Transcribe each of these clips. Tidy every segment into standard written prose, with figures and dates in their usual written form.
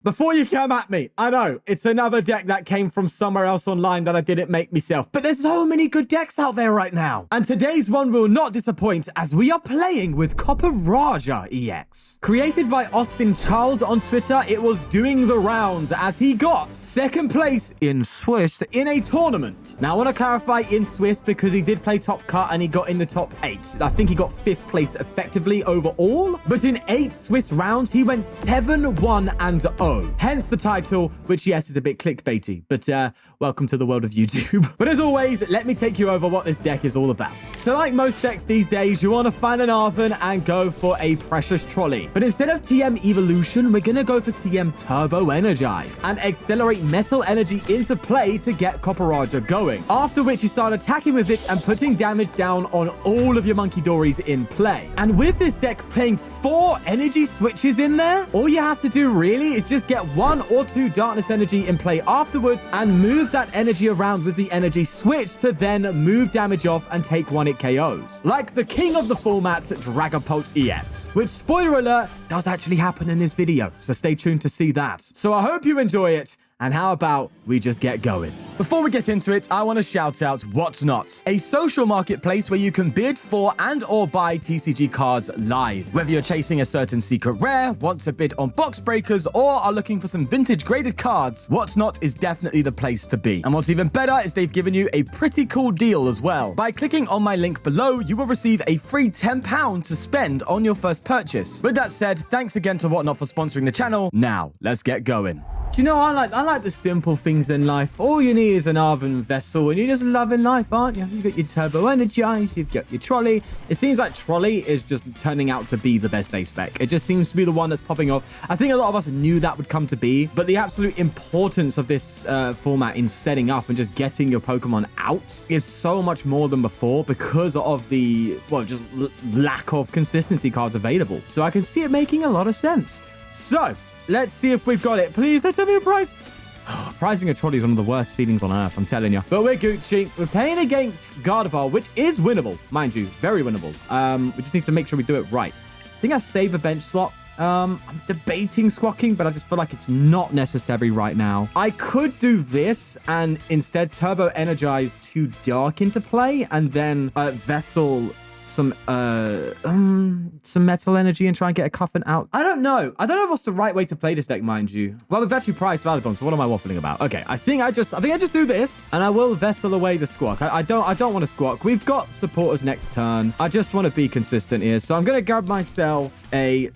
Before you come at me, I know, it's another deck that came from somewhere else online that I didn't make myself, but there's so many good decks out there right now. And today's one will not disappoint as we are playing with Copperajah EX. Created by Austin Charles on Twitter, it was doing the rounds as he got second place in Swiss in a tournament. Now I want to clarify in Swiss because he did play top cut and he got in the top 8. I think he got 5th place effectively overall, but in 8 Swiss rounds, he went 7-1-0. Hence the title, which yes is a bit clickbaity, but welcome to the world of YouTube. But as always, let me take you over what this deck is all about. So like most decks these days, you want to find an Arven and go for a Precious Trolley. But instead of TM Evolution, we're going to go for TM Turbo Energize and accelerate Metal Energy into play to get Copperajah going. After which you start attacking with it and putting damage down on all of your Munkidoris in play. And with this deck playing 4 energy switches in there, all you have to do really is just get 1 or 2 darkness energy in play afterwards and move that energy around with the energy switch to then move damage off and take 1 hit KOs. Like the king of the formats, Dragapult EX, which spoiler alert does actually happen in this video, so stay tuned to see that. So I hope you enjoy it. And how about we just get going? Before we get into it, I want to shout out What's Not, a social marketplace where you can bid for and or buy TCG cards live. Whether you're chasing a certain secret rare, want to bid on box breakers, or are looking for some vintage graded cards, What's Not is definitely the place to be. And what's even better is they've given you a pretty cool deal as well. By clicking on my link below, you will receive a free £10 to spend on your first purchase. With that said, thanks again to Whatnot for sponsoring the channel. Now, let's get going. Do you know, I like the simple things in life. All you need is an Arven Vessel, and you're just loving life, aren't you? You've got your Turbo Energize, you've got your Trolley. It seems like Trolley is just turning out to be the best A spec. It just seems to be the one that's popping off. I think a lot of us knew that would come to be, but the absolute importance of this format in setting up and just getting your Pokemon out is so much more than before because of the, well, just lack of consistency cards available. So I can see it making a lot of sense. So, let's see if we've got it. Please, let's have a price. Pricing a Trolley is one of the worst feelings on earth, I'm telling you. But we're Gucci. We're playing against Gardevoir, which is winnable. Mind you, very winnable. We just need to make sure we do it right. I think I save a bench slot. I'm debating squawking, but I just feel like it's not necessary right now. I could do this and instead Turbo Energize 2 Dark into play and then Vessel some metal energy and try and get a Cufant out. I don't know what's the right way to play this deck, mind you. Well, we've actually priced Feraligatr, so what am I waffling about? Okay, I think I just do this and I will Vessel away the Squawk. I don't want to Squawk. We've got supporters next turn. I just want to be consistent here. So I'm going to grab myself a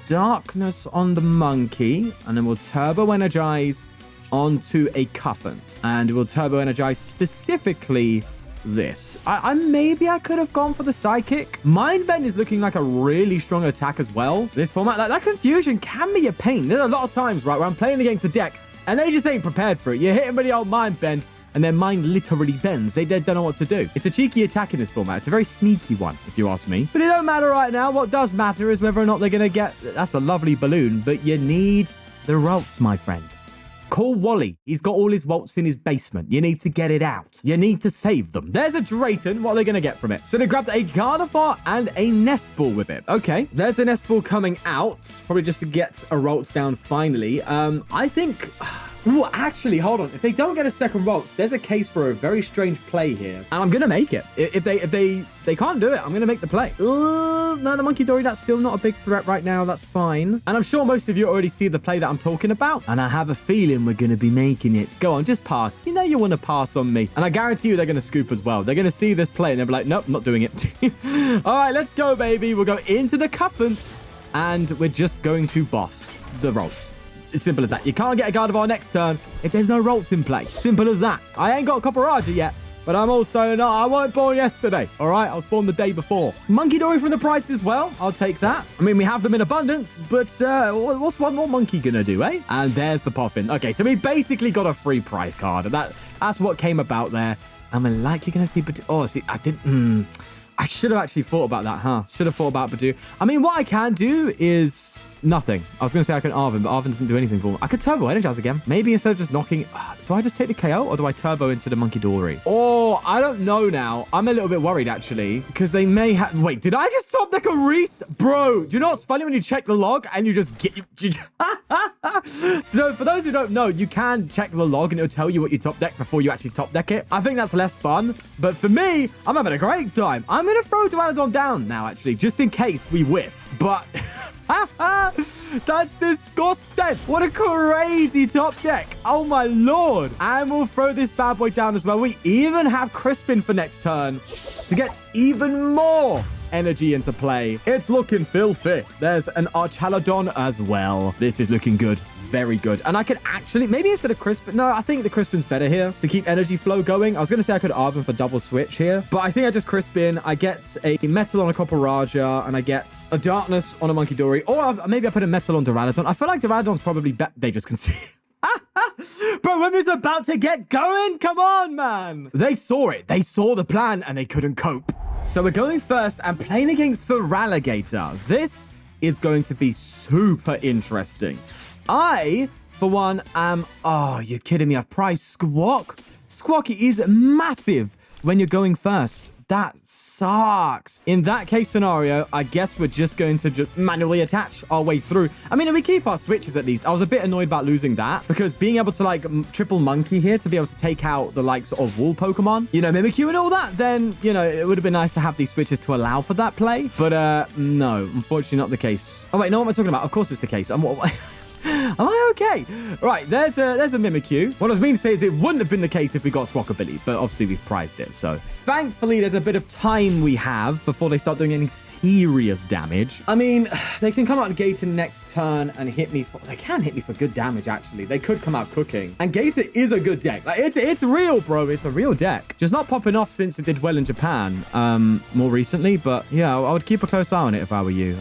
Darkness on the Monkey and then we'll Turbo Energize onto a Cufant and we'll Turbo Energize specifically this. Maybe I could have gone for the Psychic. Mind Bend is looking like a really strong attack as well. This format, that confusion can be a pain. There's a lot of times, right, where I'm playing against a deck and they just ain't prepared for it. You hit them with the old Mind Bend and their mind literally bends. They don't know what to do. It's a cheeky attack in this format. It's a very sneaky one, if you ask me. But it don't matter right now. What does matter is whether or not they're going to get... That's a lovely balloon, but you need the Rolts, my friend. Call Wally. He's got all his Wolts in his basement. You need to get it out. You need to save them. There's a Drayton. What are they going to get from it? So they grabbed a Gardevoir and a Nest Ball with it. Okay, there's a Nest Ball coming out. Probably just to get a Rolts down finally. I think... Ooh, actually, hold on. If they don't get a second Rolts, there's a case for a very strange play here. And I'm going to make it. If they can't do it, I'm going to make the play. No, the Munkidori, that's still not a big threat right now. That's fine. And I'm sure most of you already see the play that I'm talking about. And I have a feeling we're going to be making it. Go on, just pass. You know you want to pass on me. And I guarantee you they're going to scoop as well. They're going to see this play and they'll be like, nope, not doing it. All right, let's go, baby. We'll go into the Cufant. And we're just going to boss the Rolts. It's simple as that. You can't get a Gardevoir next turn if there's no Rolts in play. Simple as that. I ain't got Copperajah yet, but I'm also not. I wasn't born yesterday, all right? I was born the day before. Munkidori from the price as well. I'll take that. I mean, we have them in abundance, but what's one more monkey gonna do, eh? And there's the Poffin. Okay, so we basically got a free prize card. That's what came about there. And we're likely gonna see, but oh, see, I I should have actually thought about that, huh? Should have thought about Badoo. I mean, what I can do is nothing. I was going to say I can Arven, but Arven doesn't do anything for me. I could Turbo Energize again. Maybe instead of just knocking... do I just take the KO or do I Turbo into the Munkidori? Oh, I don't know now. I'm a little bit worried, actually, because they may have... Wait, did I just top deck a Reese? Bro, do you know what's funny when you check the log and you just get... So for those who don't know, you can check the log and it'll tell you what you top deck before you actually top deck it. I think that's less fun, but for me, I'm having a great time. I'm going to throw Duraludon down now, actually, just in case we whiff. But... That's disgusting. What a crazy top deck. Oh, my Lord. And we'll throw this bad boy down as well. We even have Crispin for next turn to get even more energy into play. It's looking filthy. There's an Archaludon as well. This is looking good. Very good. And I could actually, maybe instead of Crispin, no, I think the Crispin's better here to keep energy flow going. I was going to say I could Arven for double switch here, but I think I just Crispin. I get a Metal on a Copperajah, and I get a Darkness on a Munkidori, or maybe I put a Metal on Duraludon. I feel like Duraludon's probably better. They just can see. Bro, when it's about to get going, come on, man. They saw it. They saw the plan, and they couldn't cope. So we're going first and playing against Feraligatr. This is going to be super interesting. I, for one, am... Oh, you're kidding me. I've priced Squawk. Squawk is massive when you're going first. That sucks. In that case scenario, I guess we're just going to just manually attach our way through. I mean, if we keep our switches at least. I was a bit annoyed about losing that because being able to like triple monkey here to be able to take out the likes of wool Pokemon, you know, Mimikyu and all that, then, you know, it would have been nice to have these switches to allow for that play. But no, unfortunately not the case. Oh, wait, no, what am I talking about? Of course it's the case. Am I okay? Right, there's a Mimikyu. What I was meaning to say is it wouldn't have been the case if we got Squawkabilly, but obviously we've prized it. So thankfully, there's a bit of time we have before they start doing any serious damage. I mean, they can come out and Gator next turn and hit me for... They can hit me for good damage, actually. They could come out cooking. And Gator is a good deck. Like, it's real, bro. It's a real deck. Just not popping off since it did well in Japan more recently. But yeah, I would keep a close eye on it if I were you.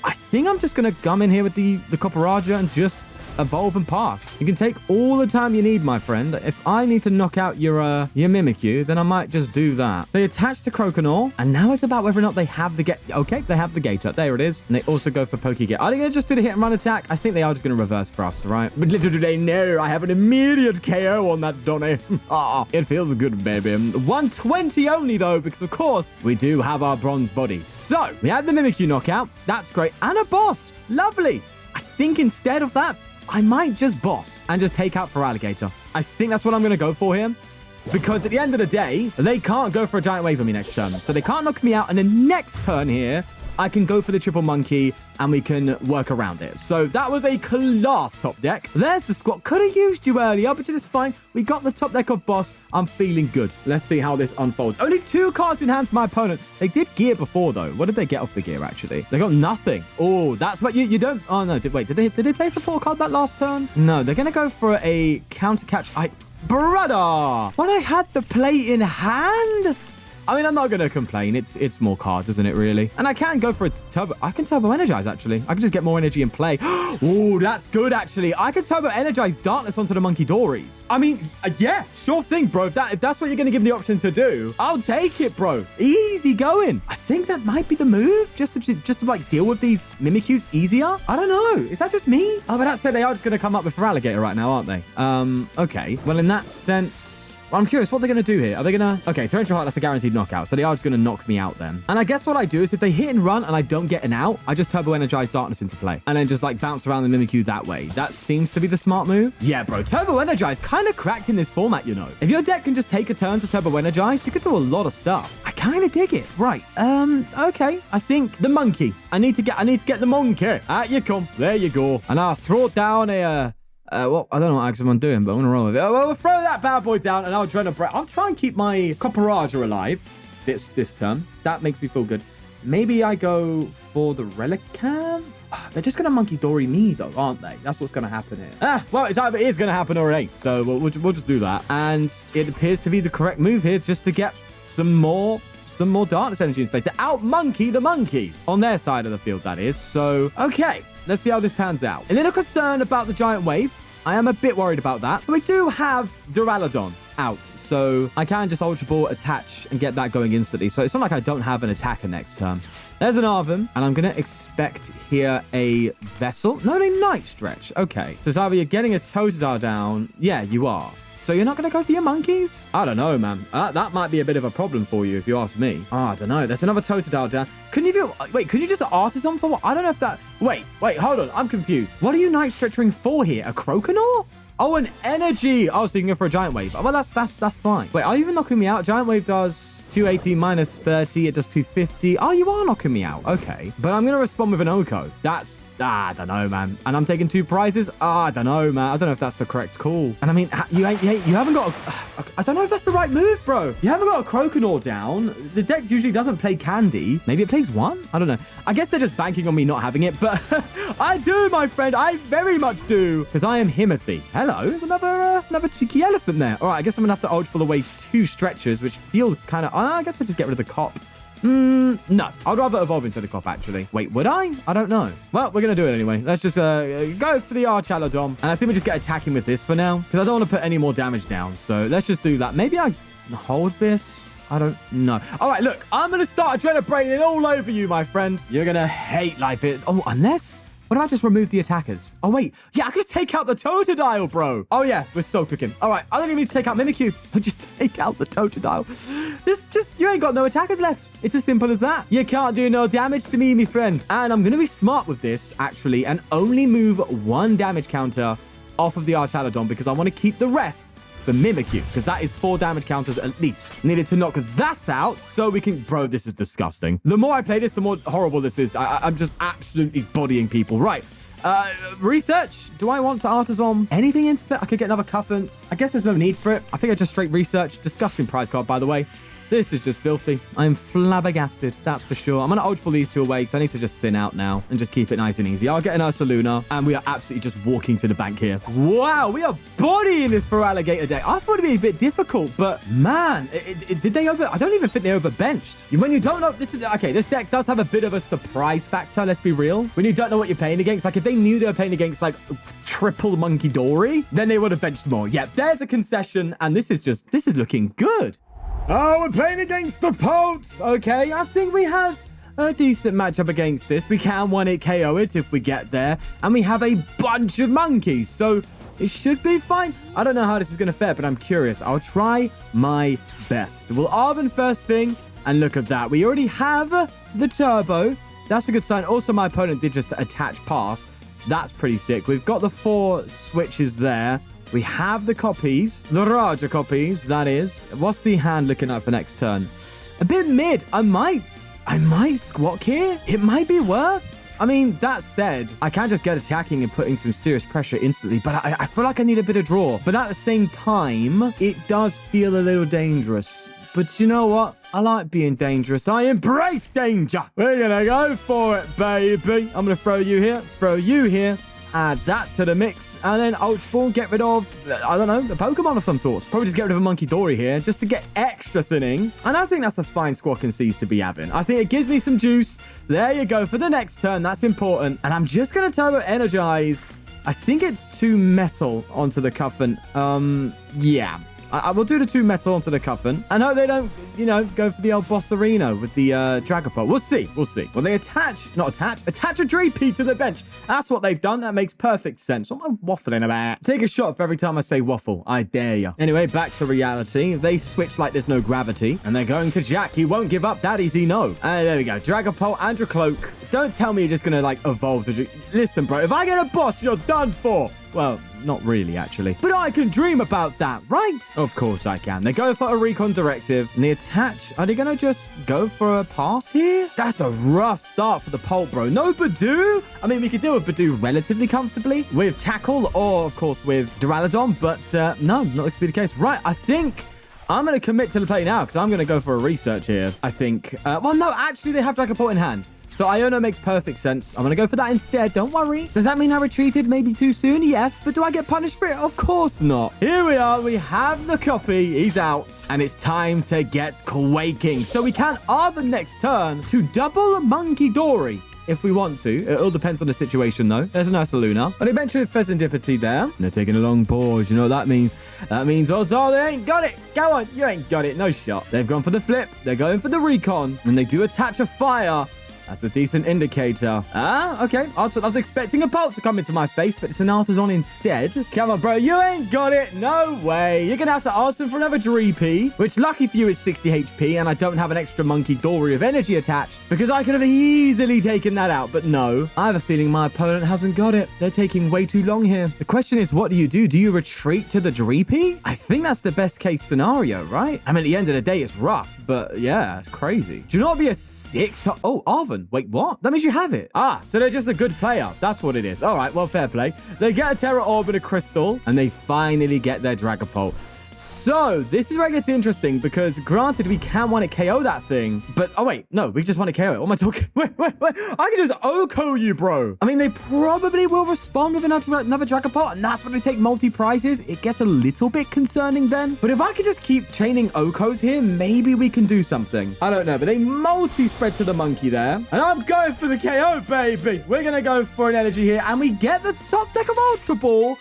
I think I'm just going to gum in here with the Copperajah and just evolve and pass. You can take all the time you need, my friend. If I need to knock out your Mimikyu, then I might just do that. They attach to Croconaw, and now it's about whether or not they have the Okay, they have the Gator. There it is. And they also go for Pokégear. Are they going to just do the hit and run attack? I think they are just going to reverse thrust, right? But little do they know, I have an immediate KO on that Donny. It feels good, baby. 120 only, though, because, of course, we do have our bronze body. So, we have the Mimikyu knockout. That's great. And a boss. Lovely. I think instead of that, I might just boss and just take out Feraligatr. I think that's what I'm going to go for here. Because at the end of the day, they can't go for a giant wave on me next turn. So they can't knock me out. And the next turn here, I can go for the triple monkey and we can work around it. So that was a class top deck. There's the Squawk. Could have used you earlier, but it's fine. We got the top deck of boss. I'm feeling good. Let's see how this unfolds. Only 2 cards in hand for my opponent. They did gear before, though. What did they get off the gear, actually? They got nothing. Oh, that's what you don't... Oh, no. Wait, did they play support card that last turn? No, they're going to go for a counter catch. Brother! When I had the play in hand... I mean, I'm not going to complain. It's more cards, isn't it, really? And I can go for a turbo. I can turbo energize, actually. I can just get more energy in play. Oh, that's good, actually. I can turbo energize Darkness onto the Munkidoris. I mean, yeah, sure thing, bro. If that's what you're going to give me the option to do, I'll take it, bro. Easy going. I think that might be the move, just to like deal with these Mimikyus easier. I don't know. Is that just me? Oh, but that said, they are just going to come up with Feraligatr right now, aren't they? Okay. Well, in that sense... I'm curious what they're going to do here. Are they going to... Okay, Torrential Heart, that's a guaranteed knockout. So they are just going to knock me out then. And I guess what I do is if they hit and run and I don't get an out, I just Turbo Energize Darkness into play. And then just like bounce around the Mimikyu that way. That seems to be the smart move. Yeah, bro. Turbo Energize kind of cracked in this format, you know. If your deck can just take a turn to Turbo Energize, you could do a lot of stuff. I kind of dig it. Right. Okay. I think the monkey. I need to get the monkey. Out you come. There you go. And I'll throw down a... well, I don't know what I'm doing, but I'm going to roll with it. Well, we'll throw that bad boy down, and I'll try and keep my Copperajah alive this turn. That makes me feel good. Maybe I go for the Relicanth? They're just going to Munkidori me, though, aren't they? That's what's going to happen here. Well, it's either is going to happen or it ain't. So we'll just do that. And it appears to be the correct move here, just to get some more Darkness energy in space to out-monkey the monkeys. On their side of the field, that is. So, okay. Let's see how this pans out. A little concerned about the giant wave. I am a bit worried about that. But we do have Duraludon. out. So I can just Ultra Ball, attach, and get that going instantly. So it's not like I don't have an attacker next turn. There's an Arven, and I'm going to expect here a Vessel. No, a Night Stretch. Okay. So it's either you're getting a Totodile down. Yeah, you are. So you're not going to go for your monkeys? I don't know, man. That might be a bit of a problem for you, if you ask me. Oh, I don't know. There's another Totodile down. Couldn't you... Wait, couldn't you just Artisan for what? I don't know if that... Wait, hold on. I'm confused. What are you Night Stretching for here? A Croconaw? Oh, an energy. Oh, so you can go for a Giant Wave. Well, that's fine. Wait, are you even knocking me out? Giant Wave does 280 minus 30. It does 250. Oh, you are knocking me out. Okay. But I'm going to respond with an Oko. That's, I don't know, man. And I'm taking 2 prizes. I don't know, man. I don't know if that's the correct call. And I mean, you haven't got I don't know if that's the right move, bro. You haven't got a Croconaw down. The deck usually doesn't play Candy. Maybe it plays 1? I don't know. I guess they're just banking on me not having it, but I do, my friend. I very much do. Because I am Himothy. Hello, there's another cheeky elephant there. All right, I guess I'm gonna have to Ultra Ball away 2 stretchers, which feels kind of... I guess I just get rid of the Cop. No, I'd rather evolve into the Cop, actually. Wait, would I? I don't know. Well, we're gonna do it anyway. Let's just go for the Archaludon. And I think we just get attacking with this for now, because I don't want to put any more damage down. So let's just do that. Maybe I hold this. I don't know. All right, look, I'm gonna start Adrenabraining all over you, my friend. You're gonna hate life here. Oh, unless... What if I just remove the attackers? Oh, wait. Yeah, I can just take out the Totodile, bro. Oh, yeah. We're so cooking. All right. I don't even need to take out Mimikyu. I'll just take out the Totodile. Just, you ain't got no attackers left. It's as simple as that. You can't do no damage to me, me friend. And I'm going to be smart with this, actually, and only move 1 damage counter off of the Archaludon because I want to keep the rest for Mimikyu, because that is 4 damage counters at least. Needed to knock that out so we can... Bro, this is disgusting. The more I play this, the more horrible this is. I'm just absolutely bodying people. Right. Research. Do I want to Artisan anything into it? I could get another Cufant. I guess there's no need for it. I think I just straight research. Disgusting prize card, by the way. This is just filthy. I'm flabbergasted, that's for sure. I'm going to Ultra Ball these 2 away because I need to just thin out now and just keep it nice and easy. I'll get an Ursaluna, and we are absolutely just walking to the bank here. Wow, we are bodying this Feraligatr deck. I thought it'd be a bit difficult, but man, did they over... I don't even think they overbenched. When you don't know... This deck does have a bit of a surprise factor, let's be real. When you don't know what you're playing against, like if they knew they were playing against like triple Munkidori, then they would have benched more. Yeah, there's a concession, and this is looking good. Oh, we're playing against the Pult. Okay, I think we have a decent matchup against this. We can 1-hit KO it if we get there. And we have a bunch of monkeys, so it should be fine. I don't know how this is going to fare, but I'm curious. I'll try my best. We'll Arven first thing, and look at that. We already have the Turbo. That's a good sign. Also, my opponent did just attach pass. That's pretty sick. We've got the 4 switches there. We have the copies, the Raja copies, that is. What's the hand looking like for next turn? A bit mid. I might squawk here. It might be worth. I mean, that said, I can just get attacking and putting some serious pressure instantly, but I feel like I need a bit of draw. But at the same time, it does feel a little dangerous. But you know what? I like being dangerous. I embrace danger. We're going to go for it, baby. I'm going to throw you here. Add that to the mix, and then Ultra Ball, get rid of, I don't know, a Pokemon of some sort. Probably just get rid of a Munkidori here, just to get extra thinning. And I think that's a fine Squawk and Seas to be having. I think it gives me some juice. There you go for the next turn. That's important. And I'm just going to Turbo Energize. I think it's 2 metal onto the Cufant. Yeah. I will do the 2 metal onto the Cufant. I hope they don't, go for the old Bossarino with the Dragapult. We'll see. Well, they attach a Dreepy to the bench. That's what they've done. That makes perfect sense. What am I waffling about? Take a shot for every time I say waffle. I dare you. Anyway, back to reality. They switch like there's no gravity. And they're going to Jack. He won't give up that easy, no. And there we go. Dragapult and Cloak. Don't tell me you're just going to, evolve to... Listen, bro. If I get a boss, you're done for. Well... Not really, actually. But I can dream about that, right? Of course I can. They go for a Recon Directive. And they attach. Are they going to just go for a pass here? That's a rough start for the Pult, bro. No Badoo? I mean, we could deal with Badoo relatively comfortably. With Tackle or, of course, with Duraludon. But no, not looks to be the case. Right, I think... I'm going to commit to the play now because I'm going to go for a research here, I think. Well, no, actually, they have Dragapult in hand. So Iono makes perfect sense. I'm going to go for that instead. Don't worry. Does that mean I retreated maybe too soon? Yes. But do I get punished for it? Of course not. Here we are. We have the copy. He's out. And it's time to get quaking. So we can Arven next turn to double Munkidori. if we want to. It all depends on the situation, though. There's an Ursaluna. An adventure with Pheasantipity there. And they're taking a long pause. You know what that means? That means also they ain't got it. Go on. You ain't got it. No shot. They've gone for the flip. They're going for the recon. And they do attach a fire. That's a decent indicator. Ah, okay. I was expecting a Pult to come into my face, but it's an Artisan instead. Come on, bro. You ain't got it. No way. You're going to have to ask him for another Dreepy, which lucky for you is 60 HP, and I don't have an extra Munkidori of energy attached, because I could have easily taken that out, but no. I have a feeling my opponent hasn't got it. They're taking way too long here. The question is, what do you do? Do you retreat to the Dreepy? I think that's the best case scenario, right? I mean, at the end of the day, it's rough, but yeah, it's crazy. Do you know what would be a sick... Oh, Arven. Wait, what? That means you have it. Ah, so they're just a good player. That's what it is. All right, well, fair play. They get a Terra Orb and a Crystal, and they finally get their Dragapult. So, this is where it gets interesting, because granted, we can want to KO that thing, but, oh wait, no, we just want to KO it. What am I talking? Wait. I can just OHKO you, bro. I mean, they probably will respond with another Dragapult, and that's when they take multi-prizes. It gets a little bit concerning then. But if I could just keep chaining OHKOs here, maybe we can do something. I don't know, but they multi-spread to the monkey there, and I'm going for the KO, baby. We're going to go for an energy here, and we get the top deck of Ultra Ball.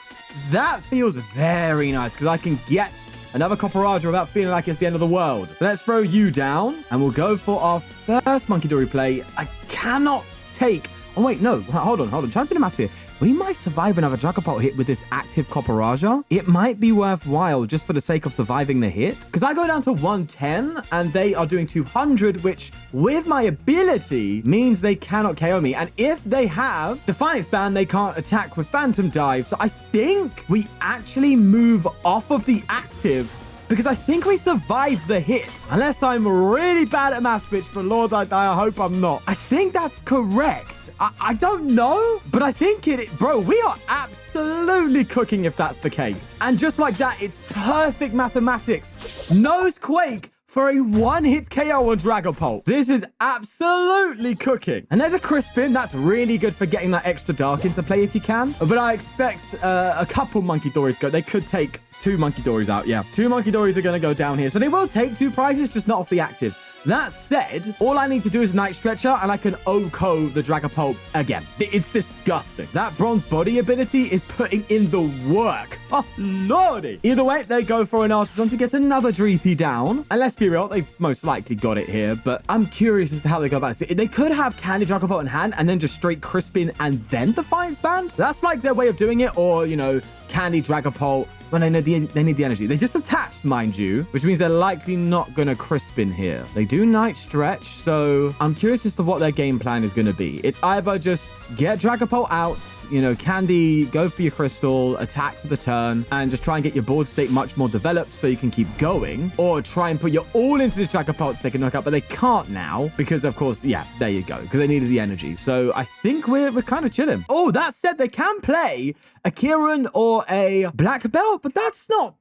That feels very nice because I can get another Copperajah without feeling like it's the end of the world. So let's throw you down and we'll go for our first Munkidori play. I cannot take... Oh, wait, no. Hold on. Trying to do the maths here. We might survive another Dragapult hit with this active Copperajah. It might be worthwhile just for the sake of surviving the hit. Because I go down to 110 and they are doing 200, which with my ability means they cannot KO me. And if they have Defiance Band, they can't attack with Phantom Dive. So I think we actually move off of the active, because I think we survived the hit. Unless I'm really bad at maths, which for Lord I hope I'm not. I think that's correct. I don't know, but I think bro, we are absolutely cooking if that's the case. And just like that, it's perfect mathematics. Nose Quake for a one-hit KO on Dragapult. This is absolutely cooking. And there's a Crispin. That's really good for getting that extra dark into play if you can. But I expect a couple Munkidori to go. They could take 2 Munkidoris out, yeah. 2 Munkidoris are going to go down here. So they will take 2 prizes, just not off the active. That said, all I need to do is Night Stretcher, and I can OHKO the Dragapult again. It's disgusting. That Bronze Body ability is putting in the work. Oh, lordy. Either way, they go for an Artisan to get another Dreepy down. And let's be real, they've most likely got it here, but I'm curious as to how they go about it. They could have Candy Dragapult in hand and then just straight Crispin and then Defiance Band. That's like their way of doing it, or, you know, Candy Dragapult when they need the energy. They just attached, mind you, which means they're likely not going to Crispin here. They do Night Stretch, so I'm curious as to what their game plan is going to be. It's either just get Dragapult out, you know, Candy, go for your Crystal, attack for the turn, and just try and get your board state much more developed so you can keep going, or try and put your all into this Dragapult to take a knockout, but they can't now because, of course, yeah, there you go, because they needed the energy. So I think we're kind of chilling. Oh, that said, they can play a Kieran or a Black Belt, but that's not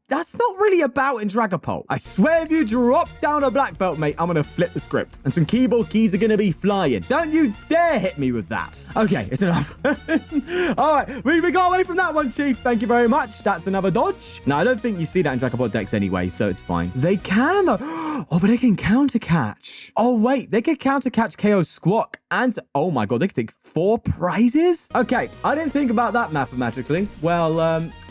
really about in Dragapult. I swear if you drop down a Black Belt, mate, I'm gonna flip the script and some keyboard keys are gonna be flying. Don't you dare hit me with that. Okay, it's enough. All right, we got away from that one, Chief. Thank you very much. That's another dodge. No, I don't think you see that in Dragapult decks anyway, so it's fine. They can, though. Oh, but they can counter catch. Oh, wait, they can counter catch KO Squawk and, oh my God, they can take 4 prizes? Okay, I didn't think about that mathematically. Well,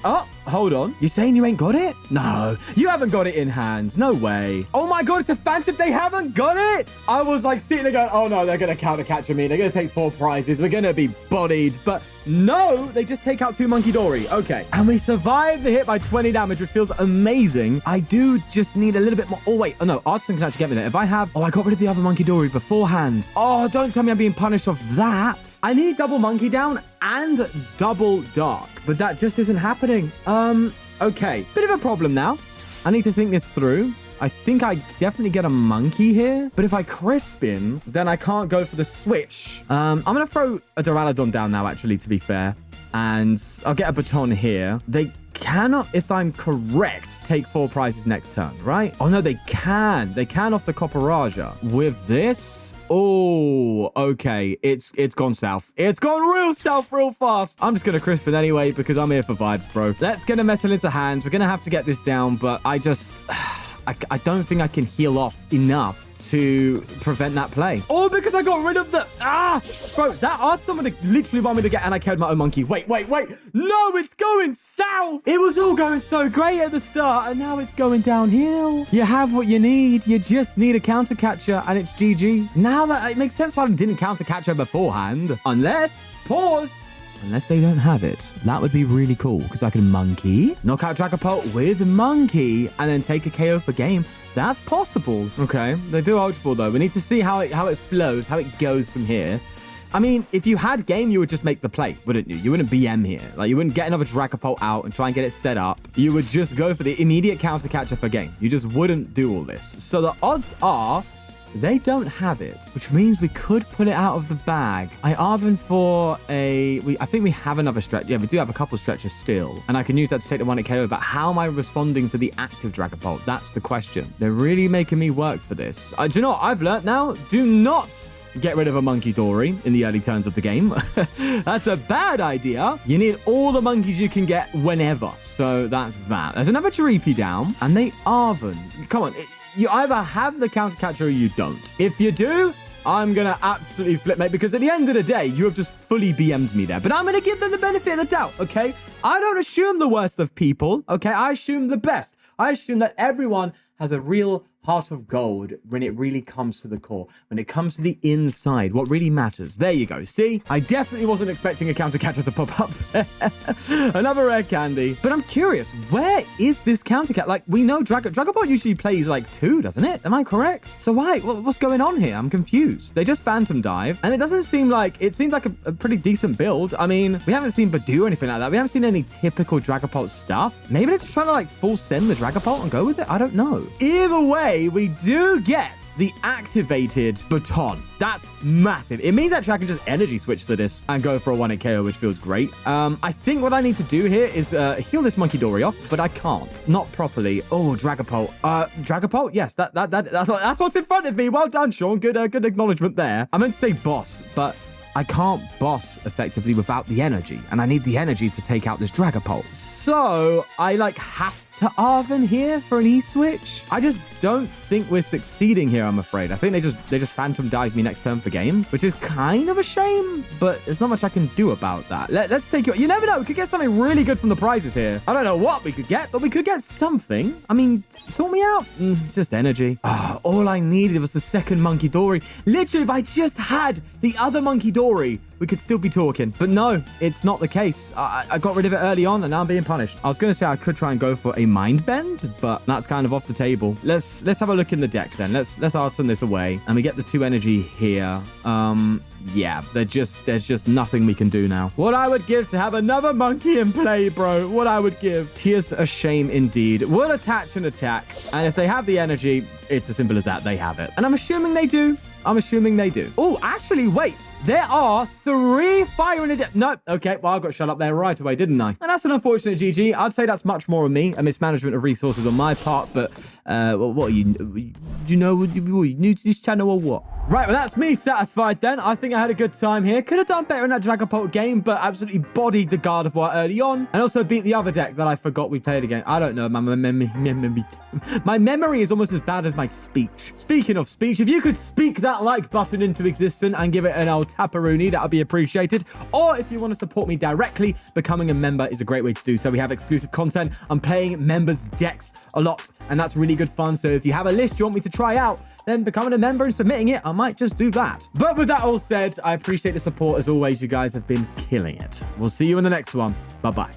oh, hold on. You saying you ain't got it? No, you haven't got it in hand. No way. Oh my God, it's a Phantom. They haven't got it. I was like sitting there going, oh no, they're going to counter catch me. They're going to take 4 prizes. We're going to be bodied. But no, they just take out 2 Munkidori. Okay. And we survive the hit by 20 damage, which feels amazing. I do just need a little bit more. Oh, wait. Oh, no. Artisan can actually get me there. If I have... Oh, I got rid of the other Munkidori beforehand. Oh, don't tell me I'm being punished off that. I need double Monkey down and double Dark. But that just isn't happening. Okay. Bit of a problem now. I need to think this through. I think I definitely get a monkey here. But if I Crispin, then I can't go for the switch. I'm going to throw a Duraludon down now, actually, to be fair. And I'll get a baton here. They cannot, if I'm correct, take 4 prizes next turn, right? Oh, no, they can. They can off the Copperajah. With this... Oh, okay. It's gone south. It's gone real south real fast. I'm just going to Crispin anyway because I'm here for vibes, bro. Let's get a metal into hand. We're going to have to get this down, but I I don't think I can heal off enough to prevent that play. Or because I got rid of the... Bro, that Archaludon literally wanted me to get, and I killed my own monkey. Wait. No, it's going south. It was all going so great at the start, and now it's going downhill. You have what you need. You just need a counter catcher, and it's GG. Now that it makes sense why I didn't counter catcher beforehand. Unless they don't have it. That would be really cool, because I can monkey, knock out Dragapult with monkey, and then take a KO for game. That's possible. Okay, they do Ultra Ball, though. We need to see how it flows, how it goes from here. I mean, if you had game, you would just make the play, wouldn't you? You wouldn't BM here. Like, you wouldn't get another Dragapult out and try and get it set up. You would just go for the immediate counter catcher for game. You just wouldn't do all this. So the odds are they don't have it, which means we could pull it out of the bag. I Arven for I think we have another stretch. Yeah, we do have a couple stretches still, and I can use that to take the 1-hit KO, but how am I responding to the active Dragapult? That's the question. They're really making me work for this. Do you know what I've learned now? Do not get rid of a Munkidori in the early turns of the game. That's a bad idea. You need all the monkeys you can get whenever. So that's that. There's another Dreepy down, and they Arven. Come on. You either have the counter catcher or you don't. If you do, I'm going to absolutely flip, mate, because at the end of the day, you have just fully BM'd me there. But I'm going to give them the benefit of the doubt, okay? I don't assume the worst of people, okay? I assume the best. I assume that everyone has a real heart of gold when it really comes to the core, when it comes to the inside, what really matters. There you go. See, I definitely wasn't expecting a counter catcher to pop up there. Another rare candy. But I'm curious, where is this counter catcher? Like, we know Dragapult usually plays like 2, doesn't it? Am I correct? So why? What's going on here? I'm confused. They just Phantom Dive, and it seems like a pretty decent build. I mean, we haven't seen Badu or anything like that. We haven't seen any typical Dragapult stuff. Maybe they're just trying to like full send the Dragapult and go with it. I don't know. Either way, we do get the activated baton. That's massive. It means that I can just energy switch to this and go for a 1-hit KO, which feels great. I think what I need to do here is heal this Munkidori off, but I can't. Not properly. Oh, Dragapult. Dragapult? Yes, that's what's in front of me. Well done, Sean. Good acknowledgement there. I meant to say boss, but I can't boss effectively without the energy, and I need the energy to take out this Dragapult. So I have to Arven here for an E-switch. I just don't think we're succeeding here, I'm afraid. I think they just Phantom Dive me next turn for game, which is kind of a shame, but there's not much I can do about that. Let's take it. You never know. We could get something really good from the prizes here. I don't know what we could get, but we could get something. I mean, sort me out. It's just energy. All I needed was the second Munkidori. Literally, if I just had the other Munkidori, we could still be talking. But no, it's not the case. I got rid of it early on, and now I'm being punished. I was going to say I could try and go for a Mind Bend, but that's kind of off the table. Let's have a look in the deck then. Let's Arson this away, and we get the 2 energy here. Yeah, there's just nothing we can do now. What I would give to have another monkey in play, bro. What I would give. Tears a shame indeed. We'll attach an attack, and if they have the energy, it's as simple as that. They have it, and I'm assuming they do. Oh, actually, wait. There are 3 fire in a deck. No, okay. Well, I got shut up there right away, didn't I? And that's an unfortunate GG. I'd say that's much more on me, a mismanagement of resources on my part. But what are you? Do you know? You new to this channel or what? Right, well, that's me satisfied then. I think I had a good time here. Could have done better in that Dragapult game, but absolutely bodied the Gardevoir early on. And also beat the other deck that I forgot we played again. I don't know. My memory is almost as bad as my speech. Speaking of speech, if you could speak that like button into existence and give it an old tapperoonie, that would be appreciated. Or if you want to support me directly, becoming a member is a great way to do so. We have exclusive content. I'm playing members' decks a lot, and that's really good fun. So if you have a list you want me to try out, then becoming a member and submitting it, I might just do that. But with that all said, I appreciate the support as always. You guys have been killing it. We'll see you in the next one. Bye-bye.